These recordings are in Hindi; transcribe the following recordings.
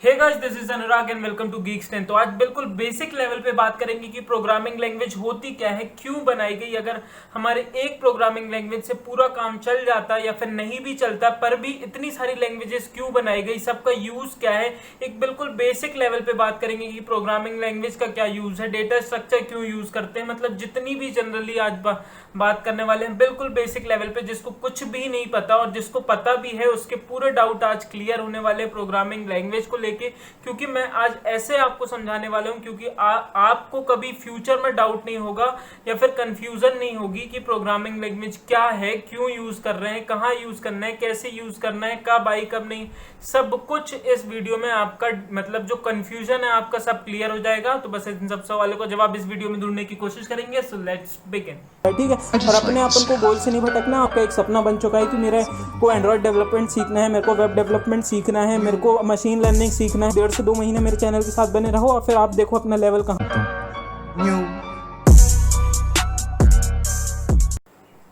Hey guys, this is Anurag and welcome to Geeks 10। तो आज बिल्कुल बेसिक लेवल पे बात करेंगे कि प्रोग्रामिंग लैंग्वेज होती क्या है, क्यों बनाई गई, अगर हमारे एक प्रोग्रामिंग लैंग्वेज से पूरा काम चल जाता या फिर नहीं भी चलता पर भी इतनी सारी लैंग्वेजेस क्यों बनाई गई, सबका यूज क्या है। एक बिल्कुल बेसिक लेवल पे बात करेंगे कि प्रोग्रामिंग लैंग्वेज का क्या यूज है, डेटा स्ट्रक्चर क्यों यूज करते हैं, मतलब जितनी भी जनरली आज बात करने वाले हैं बिल्कुल बेसिक लेवल पे। जिसको कुछ भी नहीं पता और जिसको पता भी है उसके पूरे डाउट आज क्लियर होने वाले प्रोग्रामिंग लैंग्वेज को लेके, क्योंकि मैं आज ऐसे आपको समझाने वाला हूं क्योंकि आपको कभी फ्यूचर में डाउट नहीं होगा या फिर कंफ्यूजन नहीं होगी कि प्रोग्रामिंग लैंग्वेज क्या है, क्यों यूज कर रहे हैं, कहाँ यूज करना है, कैसे यूज करना है, कब आई कब नहीं, सब कुछ इस वीडियो में आपका मतलब जो कंफ्यूजन है आपका सब क्लियर हो जाएगा। तो बस इन सब सवालों का जवाब इस वीडियो में ढूंढने की कोशिश करेंगे। So let's begin. ठीक है। और अपने अपन को गोल से नहीं भटकना। आपका एक सपना बन चुका है कि मेरे को एंड्रॉयड डेवलपमेंट सीखना है, मेरे को वेब डेवलपमेंट सीखना है, मेरे को मशीन लर्निंग सीखना है। 1.5 से 2 महीने मेरे चैनल के साथ बने रहो और फिर आप देखो अपना लेवल कहाँ।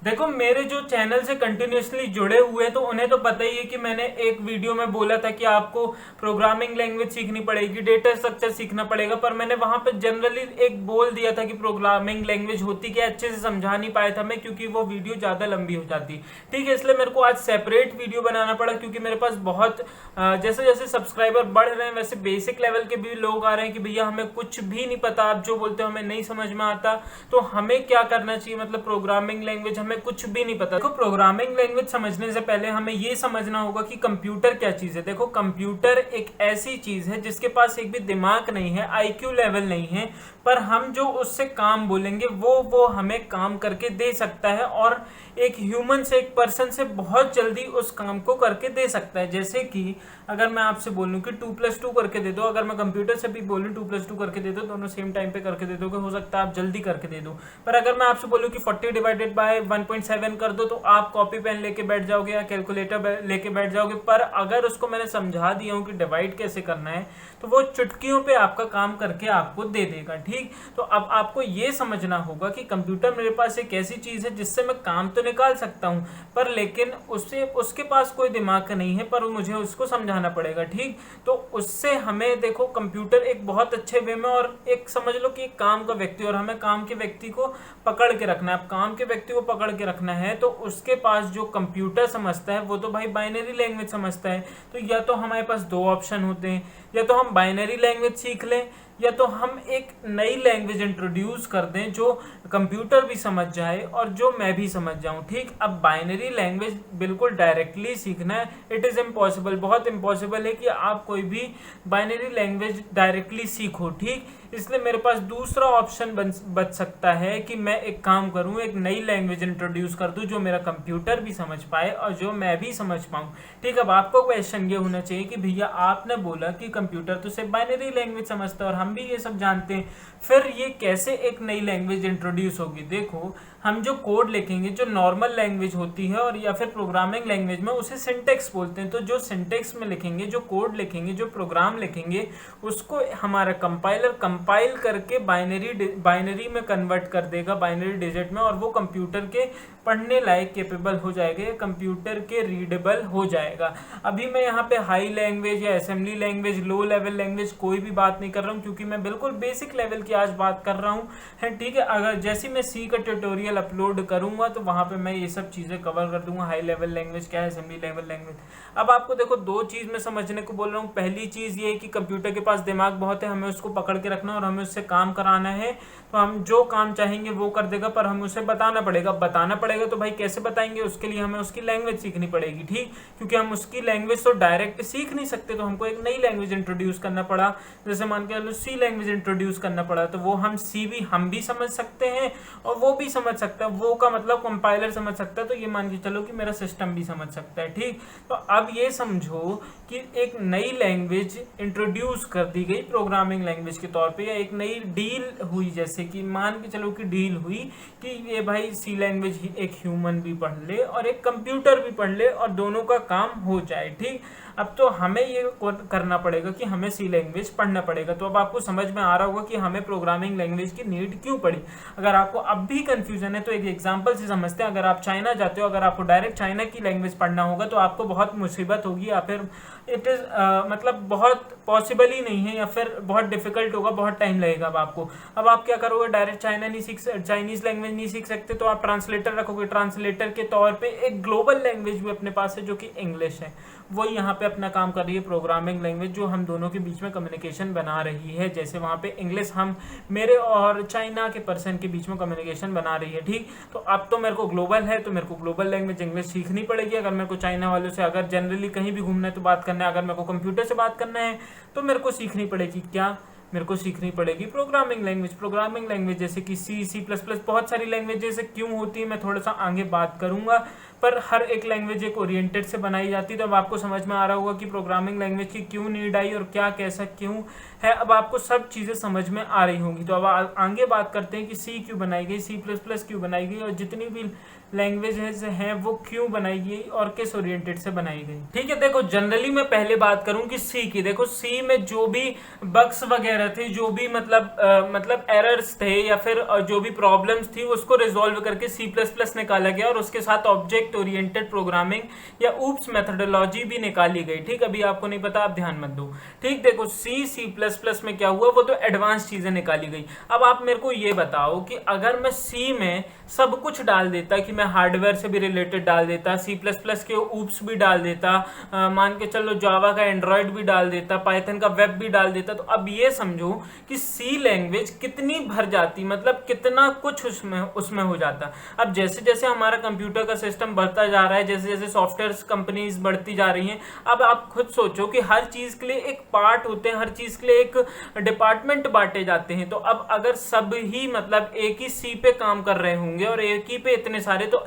देखो, मेरे जो चैनल से कंटिन्यूसली जुड़े हुए हैं तो उन्हें तो पता ही है कि मैंने एक वीडियो में बोला था कि आपको प्रोग्रामिंग लैंग्वेज सीखनी पड़ेगी, डेटा स्ट्रक्चर सीखना पड़ेगा, पर मैंने वहां पे जनरली एक बोल दिया था कि प्रोग्रामिंग लैंग्वेज होती क्या, अच्छे से समझा नहीं पाया था मैं क्योंकि वो वीडियो ज़्यादा लंबी हो जाती। ठीक है, इसलिए मेरे को आज सेपरेट वीडियो बनाना पड़ा क्योंकि मेरे पास बहुत जैसे जैसे सब्सक्राइबर बढ़ रहे हैं वैसे बेसिक लेवल के भी लोग आ रहे हैं कि भैया हमें कुछ भी नहीं पता, आप जो बोलते हो हमें नहीं समझ में आता, तो हमें क्या करना चाहिए, मतलब प्रोग्रामिंग लैंग्वेज हमें कुछ भी नहीं पता। देखो, प्रोग्रामिंग लैंग्वेज समझने से पहले हमें ये समझना होगा कि कंप्यूटर क्या चीज है। देखो, कंप्यूटर एक ऐसी चीज है जिसके पास एक भी दिमाग नहीं है, आईक्यू लेवल नहीं है, पर हम जो उससे काम बोलेंगे वो हमें काम करके दे सकता है और एक ह्यूमन से, एक पर्सन से बहुत जल्दी उस काम को करके दे सकता है। जैसे कि अगर मैं आपसे बोलूं कि 2+2 करके दे दो, अगर मैं कंप्यूटर से भी बोलूं 2+2 करके दे दो, दोनों सेम टाइम पे करके दे दोगे, हो सकता है आप जल्दी करके दे दो। पर अगर मैं आपसे बोलूं कि 40/1.7 कर दो तो आप कॉपी पेन लेके बैठ जाओगे या कैलकुलेटर लेके बैठ जाओगे। पर अगर उसको मैंने समझा दिया हूं कि डिवाइड कैसे करना है तो वो चुटकियों पे आपका काम करके आपको दे देगा। ठीक, तो अब आपको ये समझना होगा कि कंप्यूटर मेरे पास एक ऐसी चीज है जिससे मैं काम तो निकाल सकता हूं, पर लेकिन उसके पास कोई दिमाग नहीं है, पर मुझे उसको समझाना पड़ेगा। ठीक, तो उससे हमें देखो कंप्यूटर एक बहुत अच्छे वे में और एक समझ लो कि एक काम का व्यक्ति, और हमें काम के व्यक्ति को पकड़ के रखना है। अब काम के व्यक्ति को पकड़ के रखना है तो उसके पास जो कंप्यूटर समझता है वो तो भाई बाइनरी लैंग्वेज समझता है। तो या तो हमारे पास दो ऑप्शन होते हैं, या तो हम बाइनरी लैंग्वेज सीख लें या तो हम एक नई लैंग्वेज इंट्रोड्यूस कर दें जो कंप्यूटर भी समझ जाए और जो मैं भी समझ जाऊं। ठीक, अब बाइनरी लैंग्वेज बिल्कुल डायरेक्टली सीखना है, इट इज़ इम्पॉसिबल, बहुत इम्पॉसिबल है कि आप कोई भी बाइनरी लैंग्वेज डायरेक्टली सीखो। ठीक, इसलिए मेरे पास दूसरा ऑप्शन बच सकता है कि मैं एक काम करूं, एक नई लैंग्वेज इंट्रोड्यूस कर दूं जो मेरा कंप्यूटर भी समझ पाए और जो मैं भी समझ पाऊं। ठीक, अब आपको क्वेश्चन ये होना चाहिए कि भैया आपने बोला कि कंप्यूटर तो सिर्फ बाइनरी लैंग्वेज समझता है और हम भी ये सब जानते हैं, फिर ये कैसे एक नई लैंग्वेज इंट्रोड्यूस होगी। देखो, हम जो कोड लिखेंगे जो नॉर्मल लैंग्वेज होती है और या फिर प्रोग्रामिंग लैंग्वेज में उसे सिंटेक्स बोलते हैं। तो जो सिंटेक्स में लिखेंगे, जो कोड लिखेंगे, जो प्रोग्राम लिखेंगे, उसको हमारा कंपाइलर कंपाइल करके बाइनरी में कन्वर्ट कर देगा, बाइनरी डिजिट में, और वो कंप्यूटर के पढ़ने लायक केपेबल हो जाएगा, कंप्यूटर के रीडेबल हो जाएगा। अभी मैं यहाँ पे हाई लैंग्वेज या assembly language, low level language कोई भी बात नहीं कर रहा हूँ क्योंकि मैं बिल्कुल बेसिक लेवल की आज बात कर रहा हूँ। ठीक है, अगर जैसे मैं सी का ट्यूटोरियल अपलोड करूंगा तो वहां पे मैं ये सब चीजें कवर कर दूंगा, हाई लेवल लैंग्वेज क्या है, असेंबली लेवल लैंग्वेज। अब आपको देखो दो चीज में समझने को बोल रहा हूँ। पहली चीज ये है कि कंप्यूटर के पास दिमाग बहुत है, हमें उसको पकड़ के रखना और हमें उससे काम कराना है, तो हम जो काम चाहेंगे वो कर देगा, पर हमें उसे बताना पड़ेगा। तो भाई कैसे बताएंगे, उसके लिए हमें उसकी लैंग्वेज सीखनी पड़ेगी। ठीक, क्योंकि हम उसकी लैंग्वेज तो डायरेक्ट सीख नहीं सकते, तो हमको एक नई लैंग्वेज इंट्रोड्यूस करना पड़ा। जैसे मान के चलो सी लैंग्वेज इंट्रोड्यूस करना पड़ा, तो वो हम भी समझ सकते हैं और वो भी समझ सकता है, वो का मतलब कंपाइलर समझ सकता है, तो ये मान के चलो कि मेरा सिस्टम भी समझ सकता है। ठीक, तो अब ये समझो कि एक नई लैंग्वेज इंट्रोड्यूस कर दी गई प्रोग्रामिंग लैंग्वेज के तौर पे, या एक नई डील हुई, जैसे कि मान के चलो कि डील हुई कि ये भाई सी लैंग्वेज एक ह्यूमन भी पढ़ ले और एक कंप्यूटर भी पढ़ ले और दोनों का काम हो जाए। ठीक, अब तो हमें ये करना पड़ेगा कि हमें सी लैंग्वेज पढ़ना पड़ेगा। तो अब आपको समझ में आ रहा होगा कि हमें प्रोग्रामिंग लैंग्वेज की नीड क्यों पड़ी। अगर आपको अब भी कंफ्यूजन है तो एक एग्जांपल से समझते हैं। अगर आप चाइना जाते हो, अगर आपको डायरेक्ट चाइना की लैंग्वेज पढ़ना होगा तो आपको बहुत मुसीबत होगी, या फिर इट इज़ मतलब बहुत पॉसिबल ही नहीं है, या फिर बहुत डिफिकल्ट होगा, बहुत टाइम लगेगा अब आपको। अब आप क्या करोगे, डायरेक्ट चाइनीज लैंग्वेज नहीं सीख सकते तो आप ट्रांसलेटर रखोगे। ट्रांसलेटर के तौर पे एक ग्लोबल लैंग्वेज भी अपने पास है जो कि इंग्लिश है, वही यहाँ पे अपना काम कर रही है प्रोग्रामिंग लैंग्वेज, जो हम दोनों के बीच में कम्युनिकेशन बना रही है। जैसे वहाँ पे इंग्लिश हम मेरे और चाइना के पर्सन के बीच में कम्युनिकेशन बना रही है, ठीक। तो अब तो मेरे को ग्लोबल है, तो मेरे को ग्लोबल लैंग्वेज इंग्लिश सीखनी पड़ेगी। अगर मेरे को चाइना वालों से अगर जनरली कहीं भी घूमना है तो बात करना है, अगर मेरे को कंप्यूटर से बात करना है तो मेरे को सीखनी पड़ेगी क्या, मेरे को सीखनी पड़ेगी प्रोग्रामिंग लैंग्वेज। प्रोग्रामिंग लैंग्वेज जैसे कि C++, बहुत सारी लैंग्वेजेस क्यों होती है मैं थोड़ा सा आगे बात करूंगा, पर हर एक लैंग्वेज एक ओरिएंटेड से बनाई जाती है। तो अब आपको समझ में आ रहा होगा कि प्रोग्रामिंग लैंग्वेज की क्यों नीड आई और क्या कैसा क्यों है। अब आपको सब चीज़ें समझ में आ रही होंगी। तो अब आगे बात करते हैं कि C क्यों बनाई गई, C++ क्यों बनाई गई, और जितनी भी लैंग्वेजेस हैं वो क्यों बनाई गई और किस ओरिएंटेड से बनाई गई। ठीक है, देखो जनरली मैं पहले बात करूं कि सी की। देखो सी में जो भी बग्स वगैरह थे, जो भी मतलब एरर्स थे या फिर जो भी प्रॉब्लम्स थी उसको रिजॉल्व करके C++ निकाला गया, और उसके साथ ऑब्जेक्ट ओरिएंटेड प्रोग्रामिंग या ऊप्स मेथोडोलॉजी भी निकाली गई। ठीक, अभी आपको नहीं पता, आप ध्यान मत दो। ठीक, देखो C++ में क्या हुआ, वो तो एडवांस चीजें निकाली गई। अब आप मेरे को ये बताओ कि अगर मैं सी में सब कुछ डाल देता, कि मैं हार्डवेयर से भी रिलेटेड डाल देता, C++ के ऊप्स भी डाल देता, मान के चलो जावा का एंड्रॉयड भी डाल देता, पाइथन का वेब भी डाल देता, तो अब ये समझो कि सी लैंग्वेज कितनी भर जाती, मतलब कितना कुछ उसमें हो जाता। अब जैसे जैसे हमारा कंप्यूटर का सिस्टम बढ़ता जा रहा है, जैसे जैसे सॉफ्टवेयर कंपनीज बढ़ती जा रही हैं, अब आप खुद सोचो कि हर चीज के लिए एक पार्ट होते हैं, हर चीज के लिए एक डिपार्टमेंट बांटे जाते हैं। तो अब अगर सब ही मतलब एक ही सी पे काम कर रहे होंगे और एक ही पे इतने सारे, तो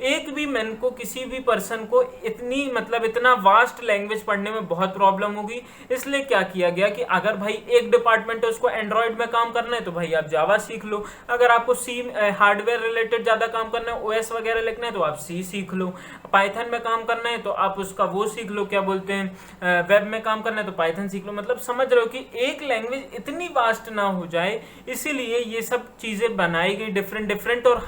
एक भी मैन को, किसी भी पर्सन को इतनी मतलब इतना वास्ट लैंग्वेज पढ़ने में बहुत प्रॉब्लम होगी। इसलिए क्या किया गया कि अगर भाई एक डिपार्टमेंट है उसको एंड्रॉयड में काम करना है तो भाई आप जावा सीख लो, अगर आपको सी हार्डवेयर रिलेटेड ज्यादा काम करना है, ओएस वगैरह लिखना है तो आप सी सीख लो, पाइथन में काम करना है तो आप उसका वो सीख लो, क्या बोलते हैं, वेब में काम करना है तो पाइथन सीख लो। मतलब समझ रहे हो कि एक लैंग्वेज इतनी वास्ट ना हो जाए, इसीलिए ये सब चीजें बनाई गई डिफरेंट, और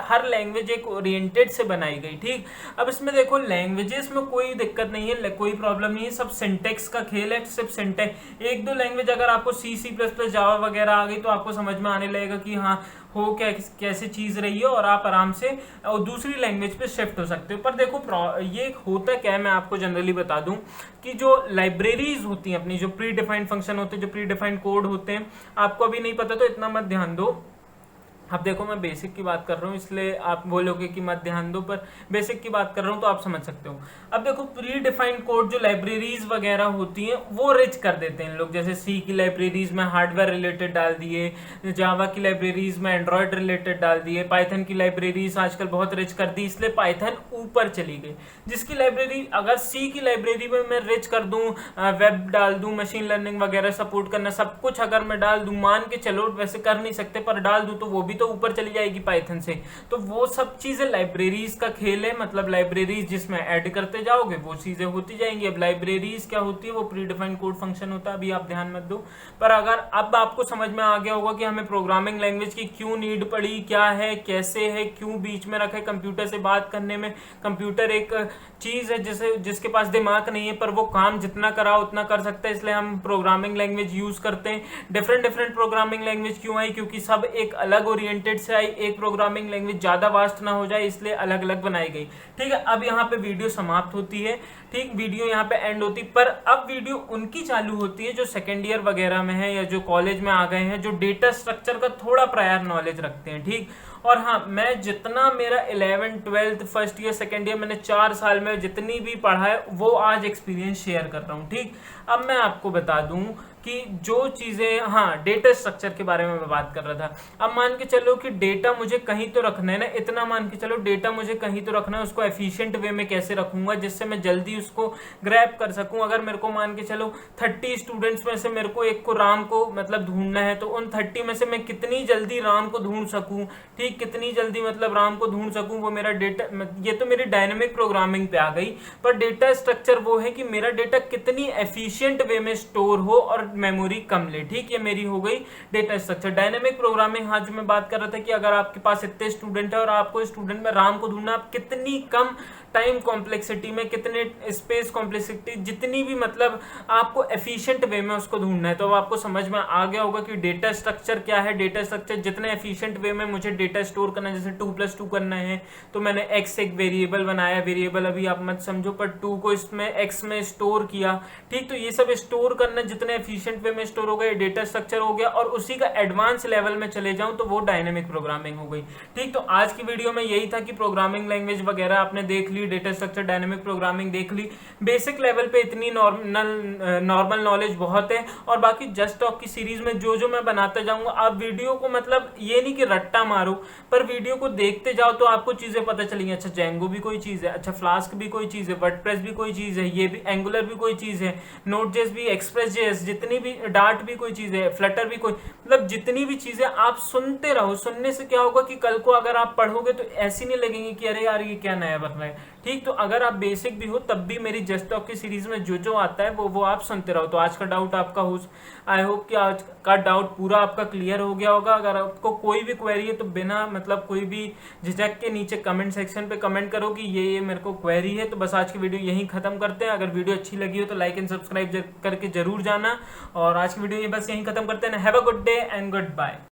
हर लैंग्वेज एक ओरिएंटेड से बनाई गई। ठीक, अब इसमें देखो लैंग्वेजेस में कोई दिक्कत नहीं है, कोई प्रॉब्लम नहीं है, सब सिंटेक्स का खेल है, सिर्फ सिंटेक्स। एक दो लैंग्वेज अगर आपको C++, जावा वगैरह आ गई तो आपको समझ में आने लगेगा कि हाँ हो क्या कैसे चीज रही है, और आप आराम से दूसरी लैंग्वेज पे शिफ्ट हो सकते हो। पर देखो ये होता क्या है, मैं आपको जनरली बता दूं कि जो लाइब्रेरीज होती हैं अपनी, जो प्री डिफाइंड फंक्शन होते हैं, जो प्री डिफाइंड कोड होते हैं, आपको अभी नहीं पता तो इतना मत ध्यान दो। अब देखो मैं बेसिक की बात कर रहा हूँ, इसलिए आप बोलोगे कि मत ध्यान दो, पर बेसिक की बात कर रहा हूँ तो आप समझ सकते हो। अब देखो प्री डिफाइंड कोड जो लाइब्रेरीज वगैरह होती हैं वो रिच कर देते हैं लोग, जैसे सी की लाइब्रेरीज में हार्डवेयर रिलेटेड डाल दिए, जावा की लाइब्रेरीज में एंड्रॉयड रिलेटेड डाल दिए, पाइथन की लाइब्रेरीज आजकल बहुत रिच कर दी, इसलिए पाइथन ऊपर चली गई। जिसकी लाइब्रेरी, अगर सी की लाइब्रेरी में मैं रिच कर दूं, वेब डाल दूं, मशीन लर्निंग वगैरह सपोर्ट करना, सब कुछ अगर मैं डाल दूं, मान के चलो वैसे कर नहीं सकते पर डाल दूं तो वो भी तो ऊपर चली जाएगी पाइथन से। तो वो सब चीजें लाइब्रेरीज का खेल है, मतलब लाइब्रेरीज जिसमें ऐड करते जाओगे वो चीजें होती जाएंगी। अब लाइब्रेरीज क्या होती है, वो प्री डिफाइंड कोड फंक्शन होता है, अभी आप ध्यान मत दो। पर अगर अब आपको समझ में आ गया होगा कि हमें प्रोग्रामिंग लैंग्वेज की क्यों नीड पड़ी, क्या है, कैसे है, क्यों बीच में रखे कंप्यूटर से बात करने में। कंप्यूटर एक चीज है जिसके पास दिमाग नहीं है, पर वो काम जितना कराओ उतना कर सकता है, इसलिए हम प्रोग्रामिंग लैंग्वेज यूज करते हैं। डिफरेंट प्रोग्रामिंग लैंग्वेज क्यों आई, क्योंकि सब एक अलग ओरिएंटेड से आई, एक प्रोग्रामिंग लैंग्वेज ज्यादा वास्ट ना हो जाए इसलिए अलग अलग बनाई गई। ठीक है, अब यहाँ पे वीडियो समाप्त होती है, ठीक, वीडियो यहाँ पे एंड होती, पर अब वीडियो उनकी चालू होती है जो सेकेंड ईयर वगैरह में है या जो कॉलेज में आ गए हैं, जो डेटा स्ट्रक्चर का थोड़ा प्रायर नॉलेज रखते हैं। ठीक, और हाँ, मैं जितना मेरा 11th 12th first year second year मैंने 4 साल में जितनी भी पढ़ा है वो आज एक्सपीरियंस शेयर कर रहा हूँ। ठीक, अब मैं आपको बता दूं कि जो चीजें, हाँ, डेटा स्ट्रक्चर के बारे में मैं बात कर रहा था। अब मान के चलो कि डेटा मुझे कहीं तो रखना है ना, इतना मान के चलो डेटा मुझे कहीं तो रखना है, उसको एफिशिएंट वे में कैसे रखूंगा जिससे मैं जल्दी उसको ग्रैब कर सकूं। अगर मेरे को मान के चलो 30 स्टूडेंट्स में से मेरे को एक को राम को मतलब ढूंढना है, तो उन 30 में से मैं कितनी जल्दी राम को ढूंढ सकूं। ठीक कितनी जल्दी मतलब राम को ढूंढ सकूं, वो मेरा डेटा, ये तो मेरी डायनेमिक प्रोग्रामिंग पे आ गई। पर डेटा स्ट्रक्चर वो है कि मेरा डेटा कितनी एफिशिएंट वे में स्टोर हो और मेमोरी कम ले। ठीक, ये मेरी हो गई डेटा स्ट्रक्चर। डायनेमिक प्रोग्रामिंग, हाँ, जो मैं बात कर रहा था कि अगर आपके पास इतने स्टूडेंट है और आपको स्टूडेंट में राम को ढूंढना, आप कितनी कम टाइम कॉम्प्लेक्सिटी में, कितने स्पेस कॉम्प्लेक्सिटी, जितनी भी मतलब आपको एफिशिएंट वे में उसको ढूंढना है, तो अब आपको समझ में आ गया होगा कि डेटा स्ट्रक्चर क्या है। डेटा स्ट्रक्चर जितने एफिशिएंट वे में मुझे डेटा स्टोर करना है, जैसे 2+2 करना है तो मैंने x एक वेरिएबल बनाया, वेरिएबल अभी आप मत समझो, पर 2 को इसमें x में स्टोर किया। ठीक, तो ये सब स्टोर करना जितने एफिशिएंट वे में स्टोर हो गया, डेटा स्ट्रक्चर हो गया। और उसी का एडवांस लेवल में चले जाऊं तो वो डायनेमिक प्रोग्रामिंग हो गई। ठीक, तो आज की वीडियो में यही था कि प्रोग्रामिंग लैंग्वेज वगैरह आपने देख ली, डेटा स्ट्रक्चर, डायनेमिक प्रोग्रामिंग देख ली। बेसिक लेवल पे इतनी नॉर्मल नॉलेज बहुत है। और बाकी जस्ट टॉक की सीरीज में जो जो मैं बनाता जाऊंगा, आप वीडियो को मतलब ये नहीं कि रट्टा मारो, पर वीडियो को देखते जाओ तो आपको चीजें पता चलेंगी। अच्छा, जेंगो भी कोई चीज है, अच्छा फ्लास्क भी कोई चीज है, वर्डप्रेस भी कोई चीज है, ये भी एंगुलर भी कोई चीज है, नोड.जेएस भी, एक्सप्रेस.जेएस, जितनी भी, डार्ट भी कोई चीज है, फ्लटर भी कोई, मतलब जितनी भी चीजें आप सुनते रहो। सुनने से क्या होगा कि कल को अगर आप पढ़ोगे तो ऐसी नहीं लगेंगे कि अरे यार ये क्या नया बन रहा है। ठीक, तो अगर आप बेसिक भी हो तब भी मेरी जस्ट टॉक की सीरीज में जो जो आता है वो आप सुनते रहो। तो आज का डाउट आपका हो, आई होप कि आज का डाउट पूरा आपका क्लियर हो गया होगा। अगर आपको कोई भी क्वेरी है तो बिना मतलब कोई भी झिझक के नीचे कमेंट सेक्शन पे कमेंट करो कि ये मेरे को क्वेरी है। तो बस आज की वीडियो यहीं खत्म करते हैं। अगर वीडियो अच्छी लगी हो तो लाइक एंड सब्सक्राइब करके जरूर जाना। और आज की वीडियो ये बस यहीं खत्म करते हैं। Have a good day and good bye.